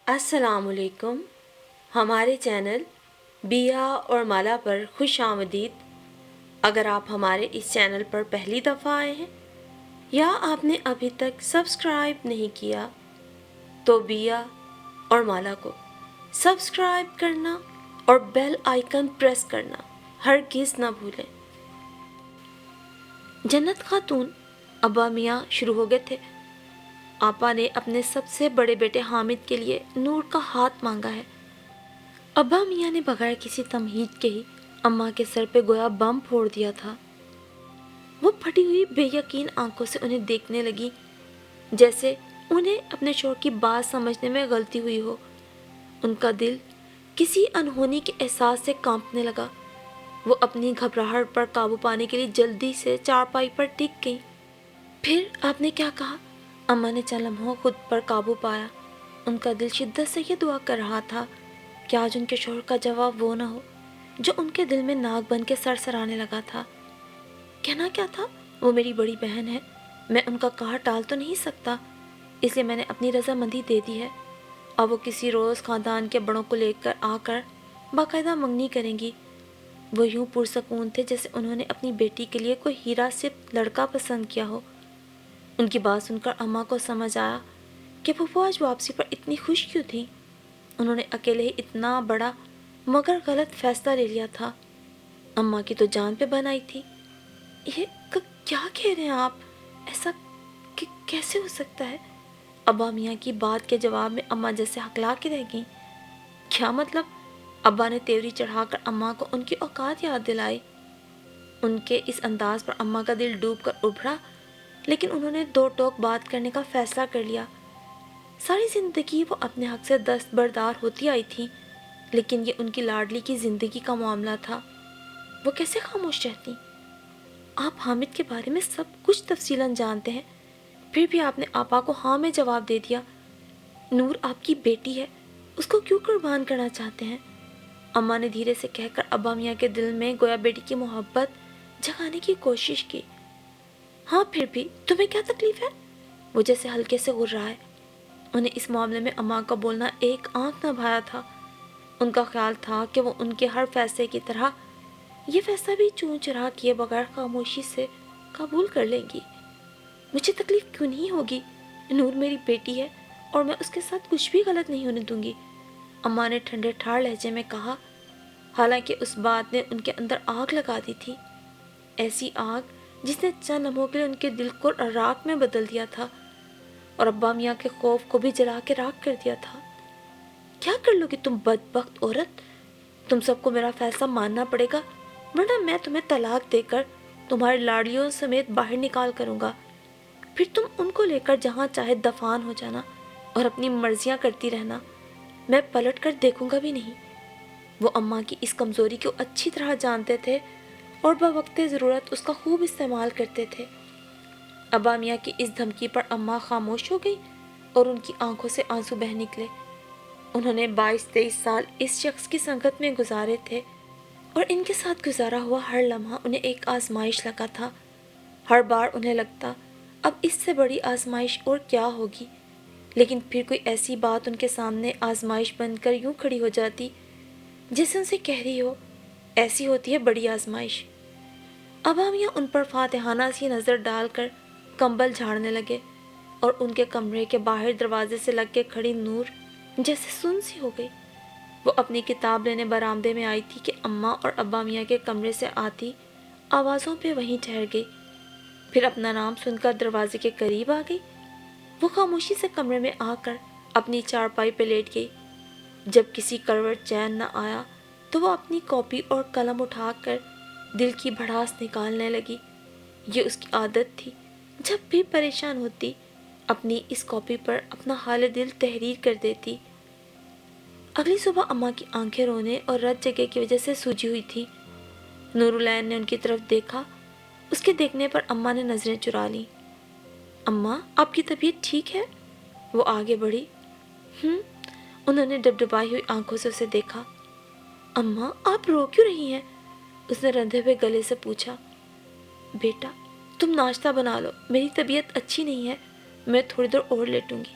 السلام علیکم. ہمارے چینل بیا اور مالا پر خوش آمدید. اگر آپ ہمارے اس چینل پر پہلی دفعہ آئے ہیں یا آپ نے ابھی تک سبسکرائب نہیں کیا تو بیا اور مالا کو سبسکرائب کرنا اور بیل آئیکن پریس کرنا ہرگز نہ بھولیں. جنت خاتون ابا میاں شروع ہو گئے تھے. آپا نے اپنے سب سے بڑے بیٹے حامد کے لیے نور کا ہاتھ مانگا ہے. ابا میاں نے بغیر کسی تمہید کے ہی اماں کے سر پہ گویا بم پھوڑ دیا تھا. وہ پھٹی ہوئی بے یقین آنکھوں سے انہیں دیکھنے لگی جیسے انہیں اپنے شوہر کی بات سمجھنے میں غلطی ہوئی ہو. ان کا دل کسی انہونی کے احساس سے کانپنے لگا. وہ اپنی گھبراہٹ پر قابو پانے کے لیے جلدی سے چارپائی پر ٹک گئیں. پھر آپ نے کیا کہا؟ اماں نے چند لمحوں خود پر قابو پایا. ان کا دل شدت سے یہ دعا کر رہا تھا کہ آج ان کے شوہر کا جواب وہ نہ ہو جو ان کے دل میں ناگ بن کے سرسرانے لگا تھا. کہنا کیا تھا؟ وہ میری بڑی بہن ہے، میں ان کا کہا ٹال تو نہیں سکتا، اس لیے میں نے اپنی رضامندی دے دی ہے. اب وہ کسی روز خاندان کے بڑوں کو لے کر آ کر باقاعدہ منگنی کریں گی. وہ یوں پرسکون تھے جیسے انہوں نے اپنی بیٹی کے لیے کوئی ہیرا سپت لڑکا پسند کیا ہو. ان کی بات سن کر اماں کو سمجھ آیا کہ پھپھو آج واپسی پر اتنی خوش کیوں تھیں. انہوں نے اکیلے ہی اتنا بڑا مگر غلط فیصلہ لے لیا تھا. اماں کی تو جان پہ بن آئی تھی. یہ کیا کہہ رہے ہیں آپ؟ ایسا کیسے ہو سکتا ہے؟ ابا میاں کی بات کے جواب میں اماں جیسے ہکلا کے رہ گئیں. کیا مطلب؟ ابا نے تیوری چڑھا کر اماں کو ان کی اوقات یاد دلائی. ان کے اس انداز پر اماں کا دل ڈوب کر ابھرا، لیکن انہوں نے دو ٹوک بات کرنے کا فیصلہ کر لیا. ساری زندگی وہ اپنے حق سے دستبردار ہوتی آئی تھیں، لیکن یہ ان کی لاڈلی کی زندگی کا معاملہ تھا. وہ کیسے خاموش رہتی؟ آپ حامد کے بارے میں سب کچھ تفصیلاً جانتے ہیں، پھر بھی آپ نے آپا کو ہاں میں جواب دے دیا. نور آپ کی بیٹی ہے، اس کو کیوں قربان کرنا چاہتے ہیں؟ اماں نے دھیرے سے کہہ کر ابا میاں کے دل میں گویا بیٹی کی محبت جگانے کی کوشش کی. ہاں پھر بھی تمہیں کیا تکلیف ہے؟ وہ جیسے ہلکے سے گر رہا ہے. انہیں اس معاملے میں اماں کا بولنا ایک آنکھ نہ بھایا تھا. ان کا خیال تھا کہ وہ ان کے ہر فیصلے کی طرح یہ فیصلہ بھی چون چرا کیے بغیر خاموشی سے قبول کر لیں گی. مجھے تکلیف کیوں نہیں ہوگی؟ نور میری بیٹی ہے اور میں اس کے ساتھ کچھ بھی غلط نہیں ہونے دوں گی، اماں نے ٹھنڈے ٹھار لہجے میں کہا. حالانکہ اس بات نے ان کے اندر آگ لگا دی تھی، ایسی آگ جس نے چند لمحوں کے لیے ان کے دل کو راکھ میں بدل دیا تھا اور ابا میاں کے خوف کو بھی جلا کے راکھ کر دیا تھا. کیا کر لو گی تم بدبخت عورت؟ تم سب کو میرا فیصلہ ماننا پڑے گا، ورنہ میں تمہیں طلاق دے کر تمہاری لاڑیوں سمیت باہر نکال کروں گا. پھر تم ان کو لے کر جہاں چاہے دفان ہو جانا اور اپنی مرضیاں کرتی رہنا، میں پلٹ کر دیکھوں گا بھی نہیں. وہ اماں کی اس کمزوری کو اچھی طرح جانتے تھے اور بوقت ضرورت اس کا خوب استعمال کرتے تھے. ابا میاں کی اس دھمکی پر اماں خاموش ہو گئی اور ان کی آنکھوں سے آنسو بہہ نکلے. انہوں نے 22-23 سال اس شخص کی سنگت میں گزارے تھے اور ان کے ساتھ گزارا ہوا ہر لمحہ انہیں ایک آزمائش لگا تھا. ہر بار انہیں لگتا اب اس سے بڑی آزمائش اور کیا ہوگی، لیکن پھر کوئی ایسی بات ان کے سامنے آزمائش بن کر یوں کھڑی ہو جاتی جیسے ان سے کہہ رہی ہو ایسی ہوتی ہے بڑی آزمائش. ابا میاں ان پر فاتحانہ سی نظر ڈال کر کمبل جھاڑنے لگے اور ان کے کمرے کے باہر دروازے سے لگ کے کھڑی نور جیسے سن سی ہو گئی. وہ اپنی کتاب لینے برآمدے میں آئی تھی کہ اماں اور ابا میاں کے کمرے سے آتی آوازوں پہ وہیں ٹھہر گئی، پھر اپنا نام سن کر دروازے کے قریب آ گئی. وہ خاموشی سے کمرے میں آ کر اپنی چارپائی پہ لیٹ گئی. جب کسی کروٹ چین نہ آیا تو وہ اپنی کاپی اور قلم اٹھا کر دل کی بھڑاس نکالنے لگی. یہ اس کی عادت تھی، جب بھی پریشان ہوتی اپنی اس کاپی پر اپنا حال دل تحریر کر دیتی. اگلی صبح اماں کی آنکھیں رونے اور رت جگہ کی وجہ سے سوجی ہوئی تھی. نورالعین نے ان کی طرف دیکھا. اس کے دیکھنے پر اماں نے نظریں چرا لیں. اماں آپ کی طبیعت ٹھیک ہے؟ وہ آگے بڑھی. انہوں نے ڈبڈبائی ہوئی آنکھوں سے اسے دیکھا. اماں آپ رو کیوں رہی ہیں؟ اس نے رندھے ہوئے گلے سے پوچھا. بیٹا تم ناشتہ بنا لو، میری طبیعت اچھی نہیں ہے، میں تھوڑی دیر اور لیٹوں گی.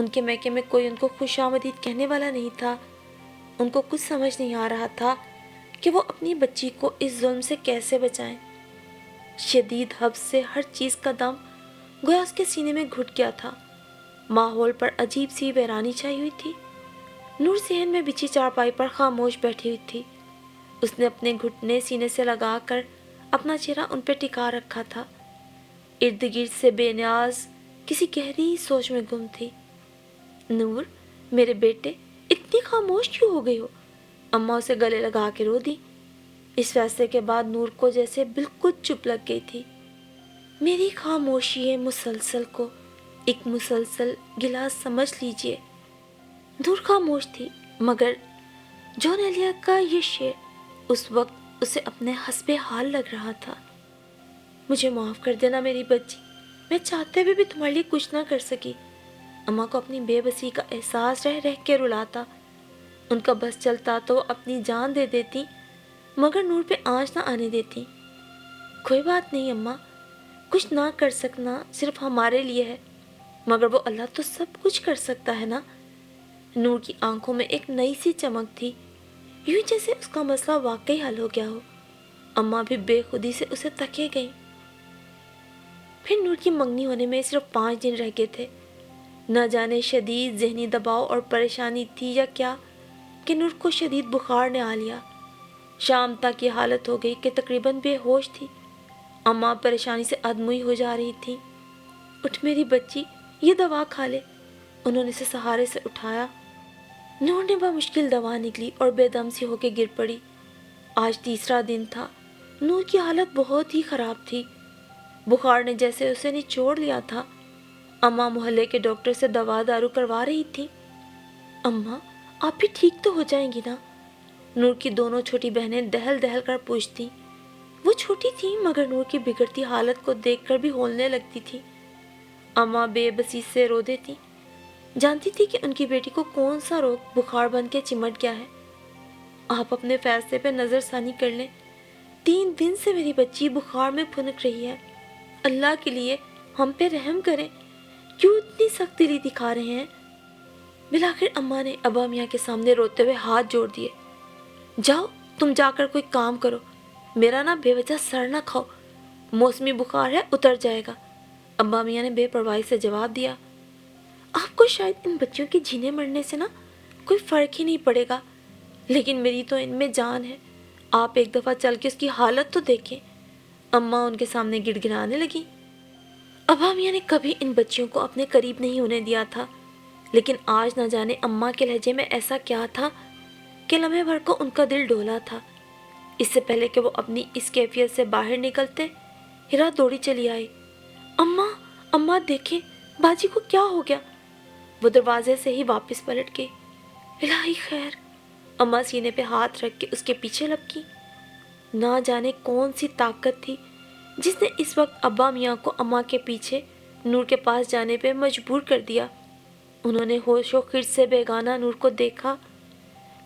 ان کے میکے میں کوئی ان کو خوش آمدید کہنے والا نہیں تھا۔ ان کو کچھ سمجھ نہیں آ رہا تھا کہ وہ اپنی بچی کو اس ظلم سے کیسے بچائیں۔ شدید حبس سے ہر چیز کا دم گویا اس کے سینے میں گھٹ گیا تھا۔ ماحول پر عجیب سی ویرانی چھائی ہوئی تھی۔ نور صحن میں بچھی چارپائی پر خاموش بیٹھی ہوئی تھی۔ اس نے اپنے گھٹنے سینے سے لگا کر اپنا چہرہ ان پہ ٹکا رکھا تھا، ارد گرد سے بے نیاز کسی گہری سوچ میں گم تھی۔ نور، میرے بیٹے، اتنی خاموش کیوں ہو گئی ہو؟ اماں اسے گلے لگا کے رو دی۔ اس فیصلے کے بعد نور کو جیسے بالکل چپ لگ گئی تھی۔ میری خاموشی مسلسل کو ایک مسلسل گلاس سمجھ لیجئے۔ نور خاموش تھی، مگر جون ایلیٹ کا یہ شعر اس وقت اسے اپنے حسب حال لگ رہا تھا۔ مجھے معاف کر دینا میری بچی، میں چاہتے ہوئے بھی تمہارے لیے کچھ نہ کر سکی۔ اماں کو اپنی بے بسی کا احساس رہ رہ کے رلاتا۔ ان کا بس چلتا تو وہ اپنی جان دے دیتی، مگر نور پہ آنچ نہ آنے دیتی۔ کوئی بات نہیں اماں، کچھ نہ کر سکنا صرف ہمارے لیے ہے، مگر وہ اللہ تو سب کچھ کر سکتا ہے نا۔ نور کی آنکھوں میں ایک نئی سی چمک تھی، یوں جیسے اس کا مسئلہ واقعی حل ہو گیا ہو۔ اماں بھی بے خودی سے اسے تکے گئیں۔ پھر نور کی منگنی ہونے میں صرف 5 دن رہ گئے تھے۔ نہ جانے شدید ذہنی دباؤ اور پریشانی تھی یا کیا کہ نور کو شدید بخار نے آ لیا۔ شام تک یہ حالت ہو گئی کہ تقریباً بے ہوش تھی۔ اماں پریشانی سے ادموئی ہو جا رہی تھی۔ اٹھ میری بچی، یہ دوا کھا لے۔ انہوں نے اسے سہارے سے اٹھایا۔ نور نے بمشکل دوا نکلی اور بے دم سی ہو کے گر پڑی۔ آج تیسرا دن تھا۔ نور کی حالت بہت ہی خراب تھی۔ بخار نے جیسے اسے نچوڑ لیا تھا۔ اماں محلے کے ڈاکٹر سے دوا دارو کروا رہی تھی۔ اماں، آپ بھی ٹھیک تو ہو جائیں گی نا؟ نور کی دونوں چھوٹی بہنیں دہل دہل کر پوچھتیں۔ وہ چھوٹی تھی مگر نور کی بگڑتی حالت کو دیکھ کر بھی ہولنے لگتی تھی۔ اماں بے بسی سے رو دیتی، جانتی تھی کہ ان کی بیٹی کو کون سا روگ بخار بن کے چمٹ گیا ہے۔ آپ اپنے فیصلے پہ نظر ثانی کر لیں۔ 3 دن سے میری بچی بخار میں پھنک رہی ہے۔ اللہ کے لیے ہم پہ رحم کریں، کیوں اتنی سخت دلی دکھا رہے ہیں؟ بلاخر اماں نے ابا میاں کے سامنے روتے ہوئے ہاتھ جوڑ دیے۔ جاؤ، تم جا کر کوئی کام کرو، میرا نہ بے وجہ سر نہ کھاؤ، موسمی بخار ہے، اتر جائے گا۔ ابا میاں نے بے پرواہی سے جواب دیا۔ آپ کو شاید ان بچوں کے جینے مرنے سے نا کوئی فرق ہی نہیں پڑے گا، لیکن میری تو ان میں جان ہے۔ آپ ایک دفعہ چل کے اس کی حالت تو دیکھیں۔ اماں ان کے سامنے گڑ گڑانے لگی۔ ابا میاں نے کبھی ان بچیوں کو اپنے قریب نہیں ہونے دیا تھا، لیکن آج نہ جانے اماں کے لہجے میں ایسا کیا تھا کہ لمحے بھر کو ان کا دل ڈولا تھا۔ اس سے پہلے کہ وہ اپنی اس کیفیت سے باہر نکلتے، ہیرا دوڑی چلی آئی۔ اماں، اماں دیکھیں، باجی کو کیا ہو گیا؟ وہ دروازے سے ہی واپس پلٹ گئی۔ الہی خیر! اماں سینے پہ ہاتھ رکھ کے اس کے پیچھے لپکی۔ نہ جانے کون سی طاقت تھی جس نے اس وقت ابا میاں کو اماں کے پیچھے نور کے پاس جانے پہ مجبور کر دیا۔ انہوں نے ہوش و خرد سے بیگانہ نور کو دیکھا،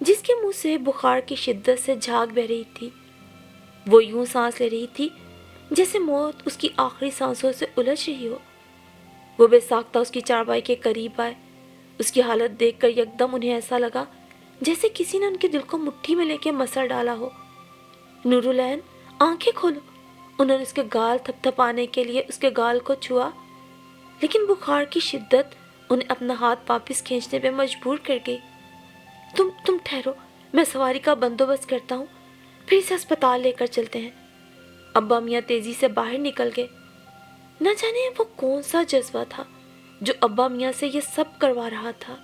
جس کے منہ سے بخار کی شدت سے جھاگ بہ رہی تھی۔ وہ یوں سانس لے رہی تھی جیسے موت اس کی آخری سانسوں سے الجھ رہی ہو۔ وہ بے ساختہ اس کی چارپائی کے قریب آئے۔ اس کی حالت دیکھ کر یکدم انہیں ایسا لگا جیسے کسی نے ان کے دل کو مٹھی میں لے کے مسل ڈالا ہو۔ نورالعین، آنکھیں کھولو۔ انہوں نے اس کے گال تھپ تھپانے کے لیے اس کے گال کو چھوا، لیکن بخار کی شدت انہیں اپنا ہاتھ واپس کھینچنے پہ مجبور کر گئی۔ تم ٹھہرو، میں سواری کا بندوبست کرتا ہوں، پھر اسے اسپتال لے کر چلتے ہیں۔ ابا میاں تیزی سے باہر نکل گئے۔ نہ جانے وہ کون سا جذبہ تھا جو ابا میاں سے یہ سب کروا رہا تھا۔